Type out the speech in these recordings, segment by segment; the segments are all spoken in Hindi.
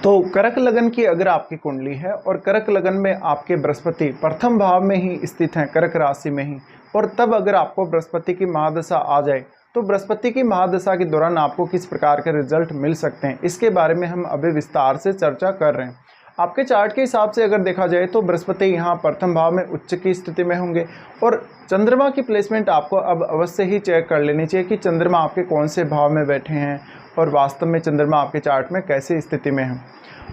तो कर्क लगन की अगर आपकी कुंडली है और कर्क लगन में आपके बृहस्पति प्रथम भाव में ही स्थित हैं, कर्क राशि में ही, और तब अगर आपको बृहस्पति की महादशा आ जाए तो बृहस्पति की महादशा के दौरान आपको किस प्रकार के रिजल्ट मिल सकते हैं, इसके बारे में हम अभी विस्तार से चर्चा कर रहे हैं। आपके चार्ट के हिसाब से अगर देखा जाए तो बृहस्पति यहाँ प्रथम भाव में उच्च की स्थिति में होंगे, और चंद्रमा की प्लेसमेंट आपको अब अवश्य ही चेक कर लेनी चाहिए कि चंद्रमा आपके कौन से भाव में बैठे हैं और वास्तव में चंद्रमा आपके चार्ट में कैसी स्थिति में है।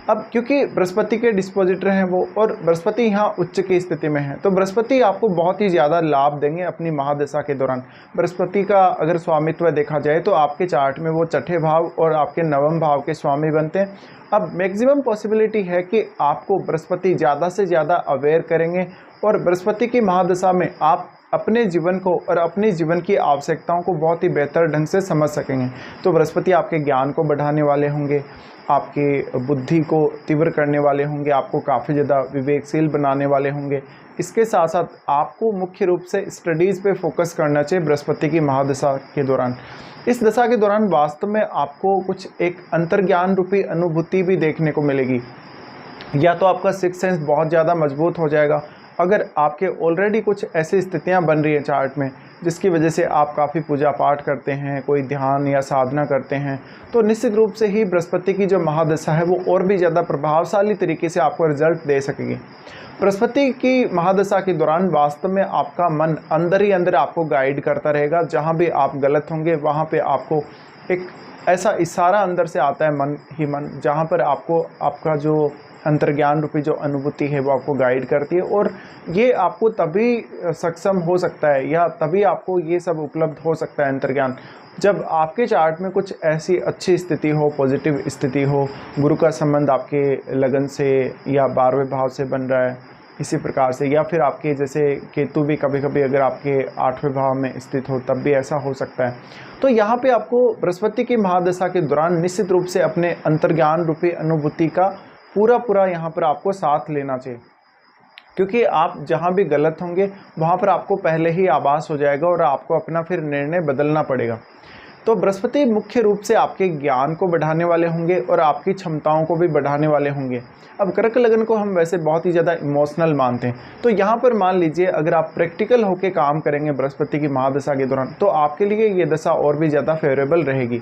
अब क्योंकि बृहस्पति के डिस्पोजिटर हैं वो, और बृहस्पति यहाँ उच्च की स्थिति में है, तो बृहस्पति आपको बहुत ही ज़्यादा लाभ देंगे अपनी महादशा के दौरान। बृहस्पति का अगर स्वामित्व देखा जाए तो आपके चार्ट में वो छठे भाव और आपके नवम भाव के स्वामी बनते हैं। अब मैक्सिमम पॉसिबिलिटी है कि आपको बृहस्पति ज़्यादा से ज़्यादा अवेयर करेंगे, और बृहस्पति की महादशा में आप अपने जीवन को और अपने जीवन की आवश्यकताओं को बहुत ही बेहतर ढंग से समझ सकेंगे। तो बृहस्पति आपके ज्ञान को बढ़ाने वाले होंगे, आपकी बुद्धि को तीव्र करने वाले होंगे, आपको काफ़ी ज़्यादा विवेकशील बनाने वाले होंगे। इसके साथ साथ आपको मुख्य रूप से स्टडीज़ पे फोकस करना चाहिए बृहस्पति की महादशा के दौरान। इस दशा के दौरान वास्तव में आपको कुछ एक अंतर्ज्ञान रूपी अनुभूति भी देखने को मिलेगी, या तो आपका सिक्स सेंस बहुत ज़्यादा मजबूत हो जाएगा। अगर आपके ऑलरेडी कुछ ऐसी स्थितियां बन रही हैं चार्ट में जिसकी वजह से आप काफ़ी पूजा पाठ करते हैं, कोई ध्यान या साधना करते हैं, तो निश्चित रूप से ही बृहस्पति की जो महादशा है वो और भी ज़्यादा प्रभावशाली तरीके से आपको रिजल्ट दे सकेगी। बृहस्पति की महादशा के दौरान वास्तव में आपका मन अंदर ही अंदर आपको गाइड करता रहेगा। जहाँ भी आप गलत होंगे वहाँ पे आपको एक ऐसा इशारा अंदर से आता है, मन ही मन, जहाँ पर आपको आपका जो अंतर्ज्ञान रूपी जो अनुभूति है वो आपको गाइड करती है, और ये आपको तभी सक्षम हो सकता है या तभी आपको ये सब उपलब्ध हो सकता है अंतर्ज्ञान, जब आपके चार्ट में कुछ ऐसी अच्छी स्थिति हो, पॉजिटिव स्थिति हो, गुरु का संबंध आपके लगन से या 12वें भाव से बन रहा है इसी प्रकार से, या फिर आपके जैसे केतु भी कभी कभी अगर आपके 8वें भाव में स्थित हो तब भी ऐसा हो सकता है। तो यहाँ पे आपको बृहस्पति की महादशा के दौरान निश्चित रूप से अपने अंतर्ज्ञान रूपी अनुभूति का पूरा यहाँ पर आपको साथ लेना चाहिए, क्योंकि आप जहाँ भी गलत होंगे वहाँ पर आपको पहले ही आभास हो जाएगा और आपको अपना फिर निर्णय बदलना पड़ेगा। तो बृहस्पति मुख्य रूप से आपके ज्ञान को बढ़ाने वाले होंगे और आपकी क्षमताओं को भी बढ़ाने वाले होंगे। अब कर्क लगन को हम वैसे बहुत ही ज़्यादा इमोशनल मानते हैं, तो यहाँ पर मान लीजिए अगर आप प्रैक्टिकल होकर काम करेंगे बृहस्पति की महादशा के दौरान तो आपके लिए ये दशा और भी ज़्यादा फेवरेबल रहेगी।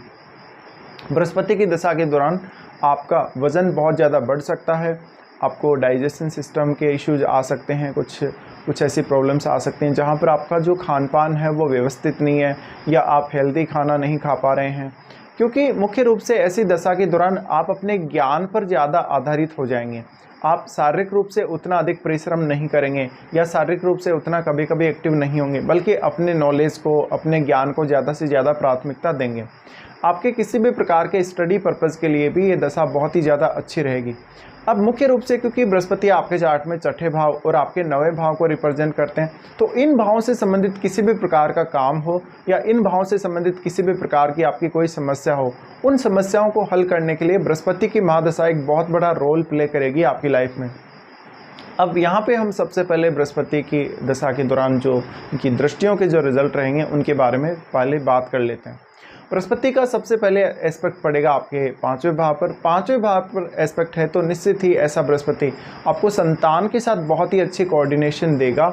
बृहस्पति की दशा के दौरान आपका वज़न बहुत ज़्यादा बढ़ सकता है, आपको डाइजेशन सिस्टम के इश्यूज आ सकते हैं, कुछ ऐसी प्रॉब्लम्स आ सकती हैं जहाँ पर आपका जो खान पान है वो व्यवस्थित नहीं है या आप हेल्दी खाना नहीं खा पा रहे हैं, क्योंकि मुख्य रूप से ऐसी दशा के दौरान आप अपने ज्ञान पर ज़्यादा आधारित हो जाएंगे। आप शारीरिक रूप से उतना अधिक परिश्रम नहीं करेंगे या शारीरिक रूप से उतना कभी कभी एक्टिव नहीं होंगे, बल्कि अपने नॉलेज को, अपने ज्ञान को ज़्यादा से ज़्यादा प्राथमिकता देंगे। आपके किसी भी प्रकार के स्टडी पर्पज़ के लिए भी ये दशा बहुत ही ज़्यादा अच्छी रहेगी। अब मुख्य रूप से क्योंकि बृहस्पति आपके चार्ट में छठे भाव और आपके 9वें भाव को रिप्रेजेंट करते हैं, तो इन भावों से संबंधित किसी भी प्रकार का काम हो या इन भावों से संबंधित किसी भी प्रकार की आपकी कोई समस्या हो, उन समस्याओं को हल करने के लिए बृहस्पति की महादशा एक बहुत बड़ा रोल प्ले करेगी आपकी लाइफ में। अब यहाँ पे हम सबसे पहले बृहस्पति की दशा के दौरान जो उनकी दृष्टियों के जो रिजल्ट रहेंगे उनके बारे में पहले बात कर लेते हैं। बृहस्पति का सबसे पहले एस्पेक्ट पड़ेगा आपके 5वें भाव पर। 5वें भाव पर एस्पेक्ट है तो निश्चित ही ऐसा बृहस्पति आपको संतान के साथ बहुत ही अच्छी कोऑर्डिनेशन देगा,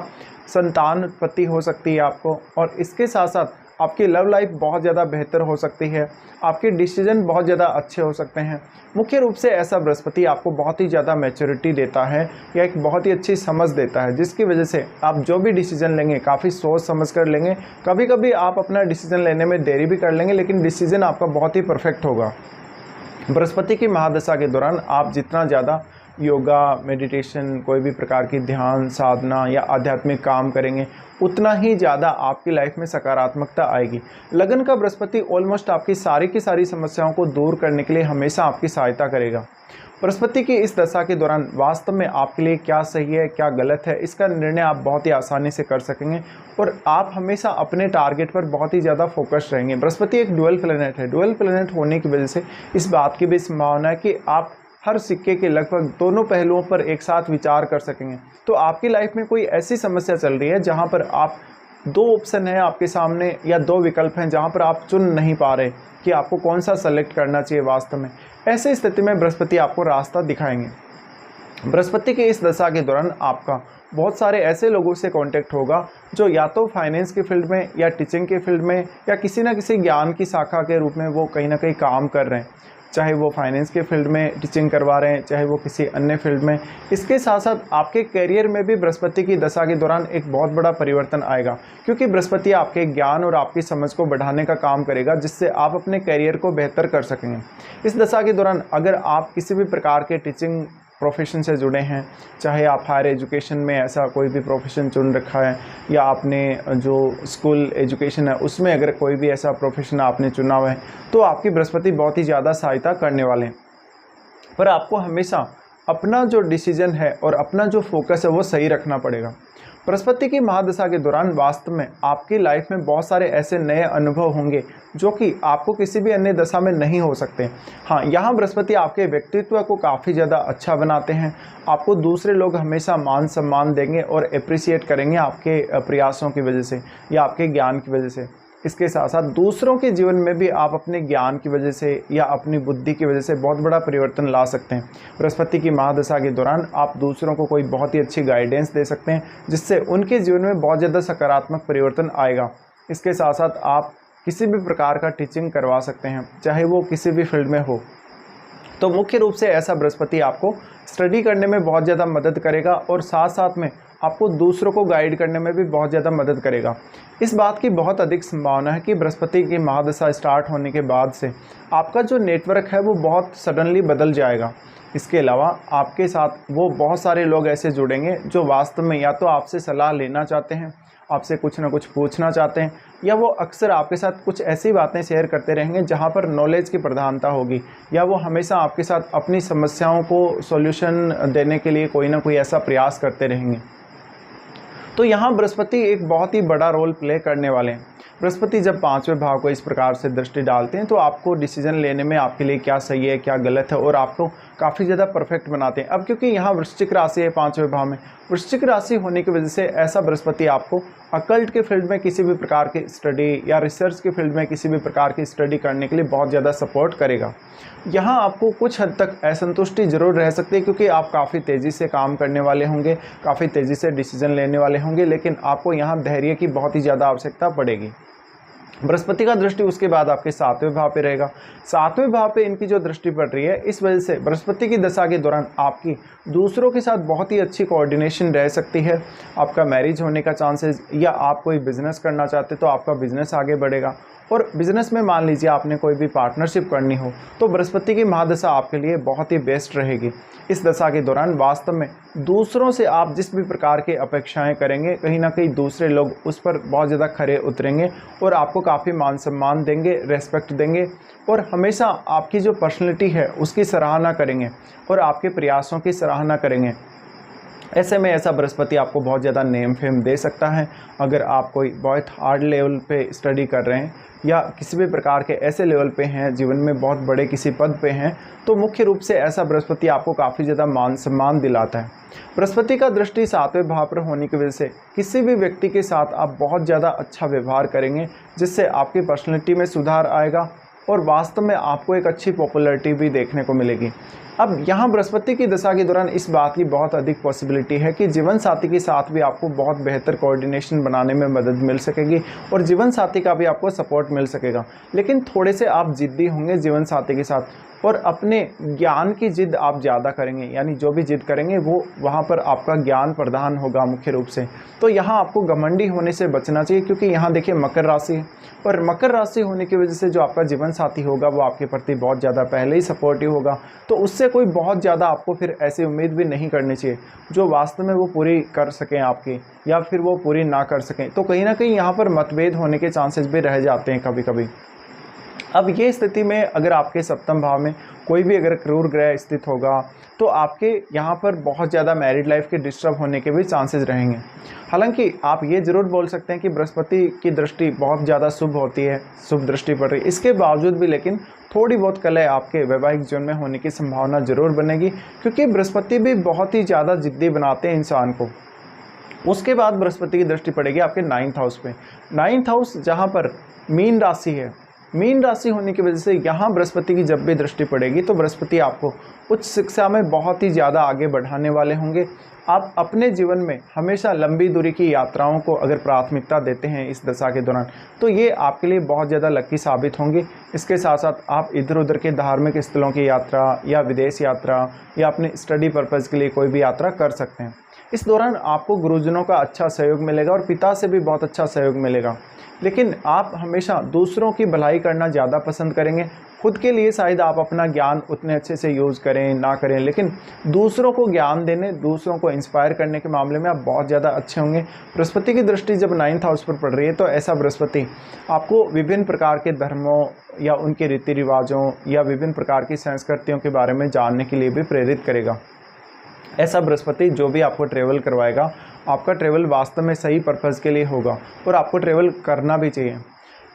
संतान उत्पत्ति हो सकती है आपको, और इसके साथ साथ आपकी लव लाइफ बहुत ज़्यादा बेहतर हो सकती है, आपके डिसीजन बहुत ज़्यादा अच्छे हो सकते हैं। मुख्य रूप से ऐसा बृहस्पति आपको बहुत ही ज़्यादा मैच्योरिटी देता है या एक बहुत ही अच्छी समझ देता है, जिसकी वजह से आप जो भी डिसीजन लेंगे काफ़ी सोच समझ कर लेंगे। कभी कभी आप अपना डिसीजन लेने में देरी भी कर लेंगे, लेकिन डिसीजन आपका बहुत ही परफेक्ट होगा। बृहस्पति की महादशा के दौरान आप जितना ज़्यादा योगा, मेडिटेशन, कोई भी प्रकार की ध्यान साधना या आध्यात्मिक काम करेंगे उतना ही ज़्यादा आपकी लाइफ में सकारात्मकता आएगी। लगन का बृहस्पति ऑलमोस्ट आपकी सारी की सारी समस्याओं को दूर करने के लिए हमेशा आपकी सहायता करेगा। बृहस्पति की इस दशा के दौरान वास्तव में आपके लिए क्या सही है क्या गलत है इसका निर्णय आप बहुत ही आसानी से कर सकेंगे, और आप हमेशा अपने टारगेट पर बहुत ही ज़्यादा फोकस रहेंगे। बृहस्पति एक डुअल प्लैनेट है, डुअल प्लैनेट होने की वजह से इस बात की भी संभावना है कि आप हर सिक्के के लगभग दोनों पहलुओं पर एक साथ विचार कर सकेंगे। तो आपकी लाइफ में कोई ऐसी समस्या चल रही है जहां पर आप दो ऑप्शन है आपके सामने या दो विकल्प हैं जहाँ पर आप चुन नहीं पा रहे कि आपको कौन सा सेलेक्ट करना चाहिए वास्तव में। ऐसी स्थिति में बृहस्पति आपको रास्ता दिखाएंगे। बृहस्पति के इस दशा के दौरान आपका बहुत सारे ऐसे लोगों से कांटेक्ट होगा जो या तो फाइनेंस की फील्ड में या टीचिंग की फील्ड में या किसी न किसी ज्ञान की शाखा के रूप में वो कहीं ना कहीं काम कर रहे हैं, चाहे वो फाइनेंस के फील्ड में टीचिंग करवा रहे हैं, चाहे वो किसी अन्य फील्ड में। इसके साथ साथ आपके करियर में भी बृहस्पति की दशा के दौरान एक बहुत बड़ा परिवर्तन आएगा, क्योंकि बृहस्पति आपके ज्ञान और आपकी समझ को बढ़ाने का काम करेगा, जिससे आप अपने करियर को बेहतर कर सकेंगे। इस दशा के दौरान अगर आप किसी भी प्रकार के टीचिंग प्रोफेशन से जुड़े हैं, चाहे आप हायर एजुकेशन में ऐसा कोई भी प्रोफेशन चुन रखा है या आपने जो स्कूल एजुकेशन है उसमें अगर कोई भी ऐसा प्रोफेशन आपने चुना हुआ है, तो आपकी बृहस्पति बहुत ही ज़्यादा सहायता करने वाले हैं। पर आपको हमेशा अपना जो डिसीजन है और अपना जो फोकस है वो सही रखना पड़ेगा। बृहस्पति की महादशा के दौरान वास्तव में आपकी लाइफ में बहुत सारे ऐसे नए अनुभव होंगे जो कि आपको किसी भी अन्य दशा में नहीं हो सकते। हाँ, यहाँ बृहस्पति आपके व्यक्तित्व को काफ़ी ज़्यादा अच्छा बनाते हैं। आपको दूसरे लोग हमेशा मान सम्मान देंगे और अप्रिशिएट करेंगे आपके प्रयासों की वजह से या आपके ज्ञान की वजह से। इसके साथ साथ दूसरों के जीवन में भी आप अपने ज्ञान की वजह से या अपनी बुद्धि की वजह से बहुत बड़ा परिवर्तन ला सकते हैं। बृहस्पति की महादशा के दौरान आप दूसरों को कोई बहुत ही अच्छी गाइडेंस दे सकते हैं, जिससे उनके जीवन में बहुत ज़्यादा सकारात्मक परिवर्तन आएगा। इसके साथ साथ आप किसी भी प्रकार का टीचिंग करवा सकते हैं, चाहे वो किसी भी फील्ड में हो। तो मुख्य रूप से ऐसा बृहस्पति आपको स्टडी करने में बहुत ज़्यादा मदद करेगा और साथ साथ में आपको दूसरों को गाइड करने में भी बहुत ज़्यादा मदद करेगा। इस बात की बहुत अधिक संभावना है कि बृहस्पति की महादशा स्टार्ट होने के बाद से आपका जो नेटवर्क है वो बहुत सडनली बदल जाएगा। इसके अलावा आपके साथ वो बहुत सारे लोग ऐसे जुड़ेंगे जो वास्तव में या तो आपसे सलाह लेना चाहते हैं, आपसे कुछ ना कुछ पूछना चाहते हैं, या वो अक्सर आपके साथ कुछ ऐसी बातें शेयर करते रहेंगे जहाँ पर नॉलेज की प्रधानता होगी, या वो हमेशा आपके साथ अपनी समस्याओं को सॉल्यूशन देने के लिए कोई ना कोई ऐसा प्रयास करते रहेंगे। तो यहाँ बृहस्पति एक बहुत ही बड़ा रोल प्ले करने वाले हैं। बृहस्पति जब 5वें भाव को इस प्रकार से दृष्टि डालते हैं तो आपको डिसीजन लेने में आपके लिए क्या सही है क्या गलत है और आपको काफ़ी ज़्यादा परफेक्ट बनाते हैं। अब क्योंकि यहाँ वृश्चिक राशि है 5वें भाव में, वृश्चिक राशि होने की वजह से ऐसा बृहस्पति आपको अकल्ट के फील्ड में किसी भी प्रकार की स्टडी या रिसर्च के फील्ड में किसी भी प्रकार की स्टडी करने के लिए बहुत ज़्यादा सपोर्ट करेगा। यहाँ आपको कुछ हद तक असंतुष्टि जरूर रह सकती है, क्योंकि आप काफ़ी तेज़ी से काम करने वाले होंगे, काफ़ी तेज़ी से डिसीजन लेने वाले होंगे, लेकिन आपको यहाँ धैर्य की बहुत ही ज़्यादा आवश्यकता पड़ेगी। बृहस्पति का दृष्टि उसके बाद आपके 7वें भाव पे रहेगा। 7वें भाव पे इनकी जो दृष्टि पड़ रही है, इस वजह से बृहस्पति की दशा के दौरान आपकी दूसरों के साथ बहुत ही अच्छी कोऑर्डिनेशन रह सकती है। आपका मैरिज होने का चांसेस, या आप कोई बिजनेस करना चाहते तो आपका बिजनेस आगे बढ़ेगा। और बिजनेस में मान लीजिए आपने कोई भी पार्टनरशिप करनी हो तो बृहस्पति की महादशा आपके लिए बहुत ही बेस्ट रहेगी। इस दशा के दौरान वास्तव में दूसरों से आप जिस भी प्रकार की अपेक्षाएं करेंगे, कहीं ना कहीं दूसरे लोग उस पर बहुत ज़्यादा खरे उतरेंगे और आपको काफ़ी मान सम्मान देंगे, रेस्पेक्ट देंगे, और हमेशा आपकी जो पर्सनैलिटी है उसकी सराहना करेंगे और आपके प्रयासों की सराहना करेंगे। ऐसे में ऐसा बृहस्पति आपको बहुत ज़्यादा नेम फेम दे सकता है। अगर आप कोई बहुत हार्ड लेवल पे स्टडी कर रहे हैं या किसी भी प्रकार के ऐसे लेवल पे हैं, जीवन में बहुत बड़े किसी पद पे हैं, तो मुख्य रूप से ऐसा बृहस्पति आपको काफ़ी ज़्यादा मान सम्मान दिलाता है। बृहस्पति का दृष्टि 7वें भाव पर होने की वजह से किसी भी व्यक्ति के साथ आप बहुत ज़्यादा अच्छा व्यवहार करेंगे, जिससे आपकी पर्सनैलिटी में सुधार आएगा और वास्तव में आपको एक अच्छी पॉपुलैरिटी भी देखने को मिलेगी। अब यहाँ बृहस्पति की दशा के दौरान इस बात की बहुत अधिक पॉसिबिलिटी है कि जीवन साथी के साथ भी आपको बहुत बेहतर कोऑर्डिनेशन बनाने में मदद मिल सकेगी और जीवन साथी का भी आपको सपोर्ट मिल सकेगा। लेकिन थोड़े से आप जिद्दी होंगे जीवन साथी के साथ, और अपने ज्ञान की जिद आप ज़्यादा करेंगे, यानी जो भी जिद करेंगे वो वहाँ पर आपका ज्ञान प्रधान होगा मुख्य रूप से। तो यहाँ आपको घमंडी होने से बचना चाहिए, क्योंकि यहाँ देखिए मकर राशि है, और मकर राशि होने की वजह से जो आपका जीवन साथी होगा वो आपके प्रति बहुत ज़्यादा पहले ही सपोर्टिव होगा। तो उससे कोई बहुत ज़्यादा आपको फिर ऐसी उम्मीद भी नहीं करनी चाहिए जो वास्तव में वो पूरी कर सकें आपकी, या फिर वो पूरी ना कर सकें। तो कहीं ना कहीं यहाँ पर मतभेद होने के चांसेस भी रह जाते हैं कभी कभी। अब ये स्थिति में अगर आपके 7वें भाव में कोई भी अगर क्रूर ग्रह स्थित होगा तो आपके यहाँ पर बहुत ज़्यादा मैरिड लाइफ के डिस्टर्ब होने के भी चांसेस रहेंगे। हालांकि आप ये ज़रूर बोल सकते हैं कि बृहस्पति की दृष्टि बहुत ज़्यादा शुभ होती है, शुभ दृष्टि पड़ रही है, इसके बावजूद भी लेकिन थोड़ी बहुत कलह आपके वैवाहिक जीवन में होने की संभावना ज़रूर बनेगी, क्योंकि बृहस्पति भी बहुत ही ज़्यादा जिद्दी बनाते हैं इंसान को। उसके बाद बृहस्पति की दृष्टि पड़ेगी आपके 9th हाउस पे। 9th हाउस जहाँ पर मीन राशि है, मीन राशि होने की वजह से यहाँ बृहस्पति की जब भी दृष्टि पड़ेगी तो बृहस्पति आपको उच्च शिक्षा में बहुत ही ज़्यादा आगे बढ़ाने वाले होंगे। आप अपने जीवन में हमेशा लंबी दूरी की यात्राओं को अगर प्राथमिकता देते हैं इस दशा के दौरान, तो ये आपके लिए बहुत ज़्यादा लकी साबित होंगे। इसके साथ साथ आप इधर उधर के धार्मिक स्थलों की यात्रा या विदेश यात्रा या अपने स्टडी पर्पज़ के लिए कोई भी यात्रा कर सकते हैं। इस दौरान आपको गुरुजनों का अच्छा सहयोग मिलेगा और पिता से भी बहुत अच्छा सहयोग मिलेगा। लेकिन आप हमेशा दूसरों की भलाई करना ज़्यादा पसंद करेंगे। खुद के लिए शायद आप अपना ज्ञान उतने अच्छे से यूज़ करें ना करें, लेकिन दूसरों को ज्ञान देने, दूसरों को इंस्पायर करने के मामले में आप बहुत ज़्यादा अच्छे होंगे। बृहस्पति की दृष्टि जब 9th हाउस पर पड़ रही है तो ऐसा बृहस्पति आपको विभिन्न प्रकार के धर्मों या उनके रीति रिवाजों या विभिन्न प्रकार की संस्कृतियों के बारे में जानने के लिए भी प्रेरित करेगा। ऐसा बृहस्पति जो भी आपको ट्रेवल करवाएगा, आपका ट्रेवल वास्तव में सही पर्पज़ के लिए होगा और आपको ट्रेवल करना भी चाहिए।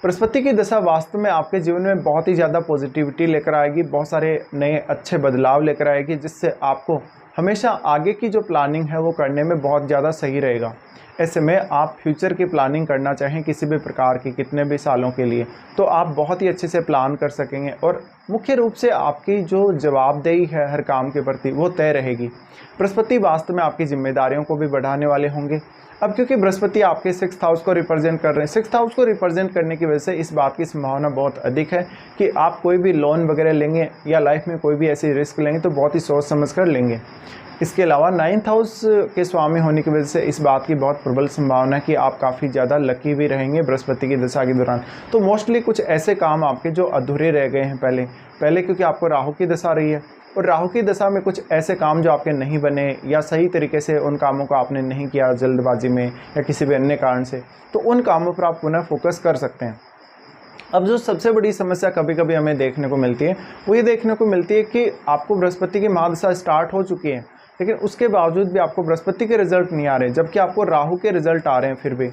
बृहस्पति की दशा वास्तव में आपके जीवन में बहुत ही ज़्यादा पॉजिटिविटी लेकर आएगी, बहुत सारे नए अच्छे बदलाव लेकर आएगी, जिससे आपको हमेशा आगे की जो प्लानिंग है वो करने में बहुत ज़्यादा सही रहेगा। ऐसे में आप फ्यूचर की प्लानिंग करना चाहें किसी भी प्रकार की, कितने भी सालों के लिए, तो आप बहुत ही अच्छे से प्लान कर सकेंगे और मुख्य रूप से आपकी जो जवाबदेही है हर काम के प्रति वो तय रहेगी। बृहस्पति वास्तव में आपकी जिम्मेदारियों को भी बढ़ाने वाले होंगे। अब क्योंकि बृहस्पति आपके 6th हाउस को रिप्रेजेंट कर रहे हैं, 6th हाउस को रिप्रेजेंट करने की वजह से इस बात की संभावना बहुत अधिक है कि आप कोई भी लोन वगैरह लेंगे या लाइफ में कोई भी ऐसी रिस्क लेंगे तो बहुत ही सोच समझ कर लेंगे। इसके अलावा 9th हाउस के स्वामी होने की वजह से इस बात की बहुत प्रबल संभावना है कि आप काफ़ी ज़्यादा लकी भी रहेंगे बृहस्पति की दशा के दौरान। तो मोस्टली कुछ ऐसे काम आपके जो अधूरे रह गए हैं पहले क्योंकि आपको राहु की दशा रही है और राहु की दशा में कुछ ऐसे काम जो आपके नहीं बने या सही तरीके से उन कामों को आपने नहीं किया जल्दबाजी में या किसी भी अन्य कारण से, तो उन कामों पर आप पुनः फोकस कर सकते हैं। अब जो सबसे बड़ी समस्या कभी कभी हमें देखने को मिलती है वो ये देखने को मिलती है कि आपको बृहस्पति की महादशा स्टार्ट हो चुकी है, लेकिन उसके बावजूद भी आपको बृहस्पति के रिजल्ट नहीं आ रहे, जबकि आपको राहु के रिजल्ट आ रहे हैं फिर भी।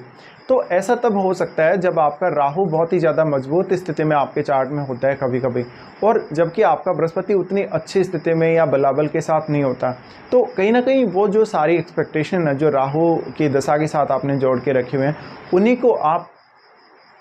तो ऐसा तब हो सकता है जब आपका राहु बहुत ही ज़्यादा मजबूत स्थिति में आपके चार्ट में होता है कभी कभी, और जबकि आपका बृहस्पति उतनी अच्छी स्थिति में या बलाबल के साथ नहीं होता। तो कहीं ना कहीं वो जो सारी एक्सपेक्टेशन है जो राहु की दशा के साथ आपने जोड़ के रखे हुए हैं, उन्हीं को आप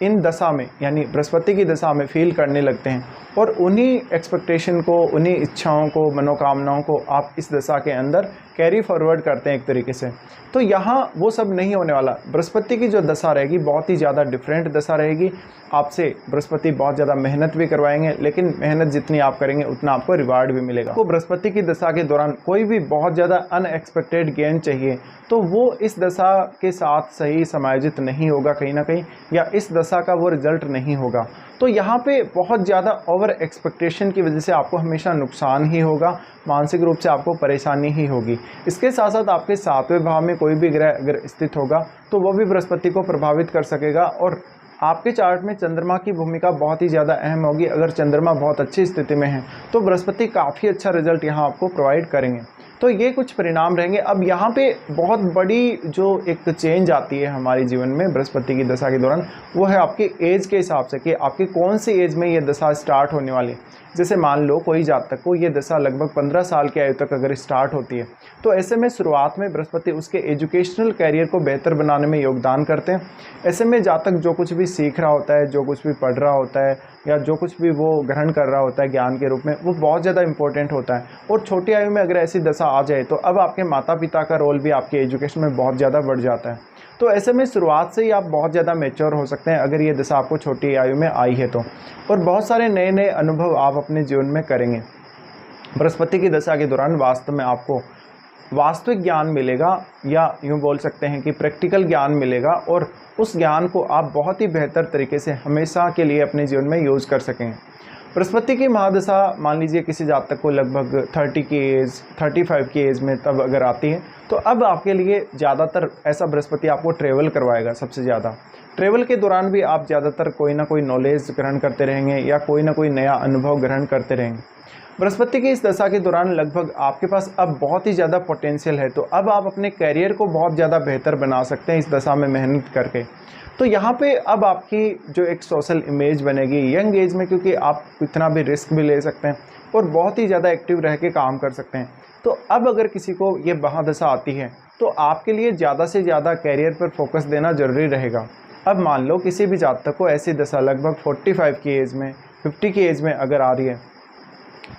इन दशा में यानी बृहस्पति की दशा में फील करने लगते हैं और उन्हीं एक्सपेक्टेशन को, उन्हीं इच्छाओं को, मनोकामनाओं को आप इस दशा के अंदर कैरी फॉरवर्ड करते हैं एक तरीके से। तो यहाँ वो सब नहीं होने वाला। बृहस्पति की जो दशा रहेगी बहुत ही ज़्यादा डिफरेंट दशा रहेगी। आपसे बृहस्पति बहुत ज़्यादा मेहनत भी करवाएंगे, लेकिन मेहनत जितनी आप करेंगे उतना आपको रिवार्ड भी मिलेगा। तो बृहस्पति की दशा के दौरान कोई भी बहुत ज़्यादा अनएक्सपेक्टेड गेन चाहिए तो वो इस दशा के साथ सही समायोजित नहीं होगा कहीं ना कहीं, या इस दशा का वो रिजल्ट नहीं होगा। तो यहाँ पे बहुत ज़्यादा ओवर एक्सपेक्टेशन की वजह से आपको हमेशा नुकसान ही होगा, मानसिक रूप से आपको परेशानी ही होगी। इसके साथ साथ आपके 7वें भाव में कोई भी ग्रह अगर स्थित होगा तो वो भी बृहस्पति को प्रभावित कर सकेगा और आपके चार्ट में चंद्रमा की भूमिका बहुत ही ज़्यादा अहम होगी। अगर चंद्रमा बहुत अच्छी स्थिति में है तो बृहस्पति काफ़ी अच्छा रिजल्ट यहाँ आपको प्रोवाइड करेंगे। तो ये कुछ परिणाम रहेंगे। अब यहाँ पे बहुत बड़ी जो एक चेंज आती है हमारे जीवन में बृहस्पति की दशा के दौरान, वो है आपके एज के हिसाब से कि आपकी कौन सी एज में ये दशा स्टार्ट होने वाली है। जैसे मान लो कोई जातक को ये दशा लगभग 15 साल की आयु तक अगर स्टार्ट होती है, तो ऐसे में शुरुआत में बृहस्पति उसके एजुकेशनल कैरियर को बेहतर बनाने में योगदान करते हैं। ऐसे में जातक जो कुछ भी सीख रहा होता है, जो कुछ भी पढ़ रहा होता है या जो कुछ भी वो ग्रहण कर रहा होता है ज्ञान के रूप में, वो बहुत ज़्यादा इंपॉर्टेंट होता है। और छोटी आयु में अगर ऐसी दशा आ जाए तो अब आपके माता पिता का रोल भी आपके एजुकेशन में बहुत ज़्यादा बढ़ जाता है। तो ऐसे में शुरुआत से ही आप बहुत ज़्यादा मैच्योर हो सकते हैं अगर ये दशा आपको छोटी आयु में आई है तो, और बहुत सारे नए नए अनुभव आप अपने जीवन में करेंगे। बृहस्पति की दशा के दौरान वास्तव में आपको वास्तविक ज्ञान मिलेगा, या यूँ बोल सकते हैं कि प्रैक्टिकल ज्ञान मिलेगा, और उस ज्ञान को आप बहुत ही बेहतर तरीके से हमेशा के लिए अपने जीवन में यूज़ कर सकें। बृहस्पति की महादशा मान लीजिए किसी जातक को लगभग 30 की एज, 35 की एज में तब अगर आती है, तो अब आपके लिए ज़्यादातर ऐसा बृहस्पति आपको ट्रेवल करवाएगा। सबसे ज़्यादा ट्रेवल के दौरान भी आप ज़्यादातर कोई ना कोई नॉलेज ग्रहण करते रहेंगे या कोई ना कोई नया अनुभव ग्रहण करते रहेंगे। बृहस्पति की इस दशा के दौरान लगभग आपके पास अब बहुत ही ज़्यादा पोटेंशियल है, तो अब आप अपने कैरियर को बहुत ज़्यादा बेहतर बना सकते हैं इस दशा में मेहनत करके। तो यहाँ पे अब आपकी जो एक सोशल इमेज बनेगी यंग एज में, क्योंकि आप इतना भी रिस्क भी ले सकते हैं और बहुत ही ज़्यादा एक्टिव रह के काम कर सकते हैं। तो अब अगर किसी को ये महादशा आती है तो आपके लिए ज़्यादा से ज़्यादा कैरियर पर फोकस देना ज़रूरी रहेगा। अब मान लो किसी भी जातक को ऐसी दशा लगभग 45 की एज में, 50 की एज में अगर आ रही है,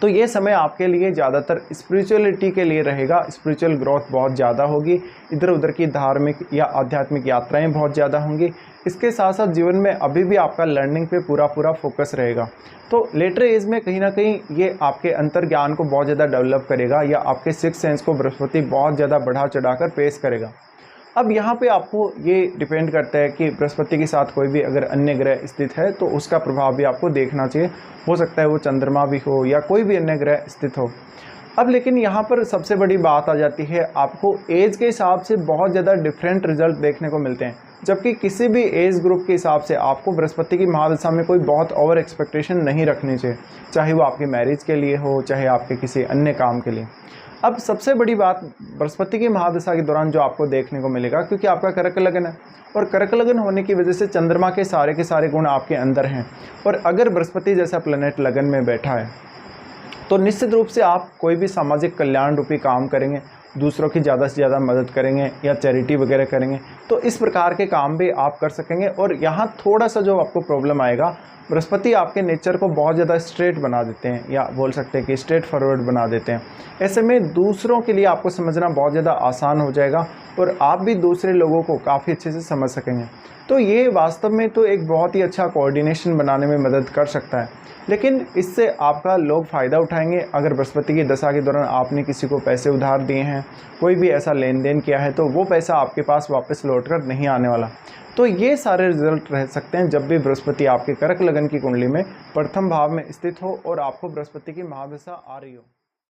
तो ये समय आपके लिए ज़्यादातर स्पिरिचुअलिटी के लिए रहेगा। स्पिरिचुअल ग्रोथ बहुत ज़्यादा होगी, इधर उधर की धार्मिक या आध्यात्मिक यात्राएं बहुत ज़्यादा होंगी। इसके साथ साथ जीवन में अभी भी आपका लर्निंग पे पूरा फोकस रहेगा। तो लेटर एज में कहीं ना कहीं ये आपके अंतर्ज्ञान को बहुत ज़्यादा डेवलप करेगा या आपके सिक्स सेंस को बृहस्पति बहुत ज़्यादा बढ़ा चढ़ाकर पेश करेगा। अब यहाँ पे आपको ये डिपेंड करता है कि बृहस्पति के साथ कोई भी अगर अन्य ग्रह स्थित है तो उसका प्रभाव भी आपको देखना चाहिए। हो सकता है वो चंद्रमा भी हो या कोई भी अन्य ग्रह स्थित हो। अब लेकिन यहाँ पर सबसे बड़ी बात आ जाती है, आपको एज के हिसाब से बहुत ज़्यादा डिफरेंट रिजल्ट देखने को मिलते हैं, जबकि किसी भी एज ग्रुप के हिसाब से आपको बृहस्पति की महादशा में कोई बहुत ओवर एक्सपेक्टेशन नहीं रखनी चाहिए, चाहे वो आपकी मैरिज के लिए हो, चाहे आपके किसी अन्य काम के लिए। अब सबसे बड़ी बात बृहस्पति की महादशा के दौरान जो आपको देखने को मिलेगा, क्योंकि आपका कर्क लगन है और कर्क लगन होने की वजह से चंद्रमा के सारे गुण आपके अंदर हैं, और अगर बृहस्पति जैसा प्लैनेट लगन में बैठा है तो निश्चित रूप से आप कोई भी सामाजिक कल्याण रूपी काम करेंगे, दूसरों की ज़्यादा से ज़्यादा मदद करेंगे या चैरिटी वगैरह करेंगे, तो इस प्रकार के काम भी आप कर सकेंगे। और यहाँ थोड़ा सा जो आपको प्रॉब्लम आएगा, बृहस्पति आपके नेचर को बहुत ज़्यादा स्ट्रेट बना देते हैं या बोल सकते हैं कि स्ट्रेट फॉरवर्ड बना देते हैं। ऐसे में दूसरों के लिए आपको समझना बहुत ज़्यादा आसान हो जाएगा और आप भी दूसरे लोगों को काफ़ी अच्छे से समझ सकेंगे। तो ये वास्तव में तो एक बहुत ही अच्छा कोऑर्डिनेशन बनाने में मदद कर सकता है, लेकिन इससे आपका लोग फ़ायदा उठाएंगे। अगर बृहस्पति की दशा के दौरान आपने किसी को पैसे उधार दिए हैं, कोई भी ऐसा लेन देन किया है, तो वो पैसा आपके पास वापस लौट कर नहीं आने वाला। तो ये सारे रिजल्ट रह सकते हैं जब भी बृहस्पति आपके कर्क लगन की कुंडली में प्रथम भाव में स्थित हो और आपको बृहस्पति की महादशा आ रही हो।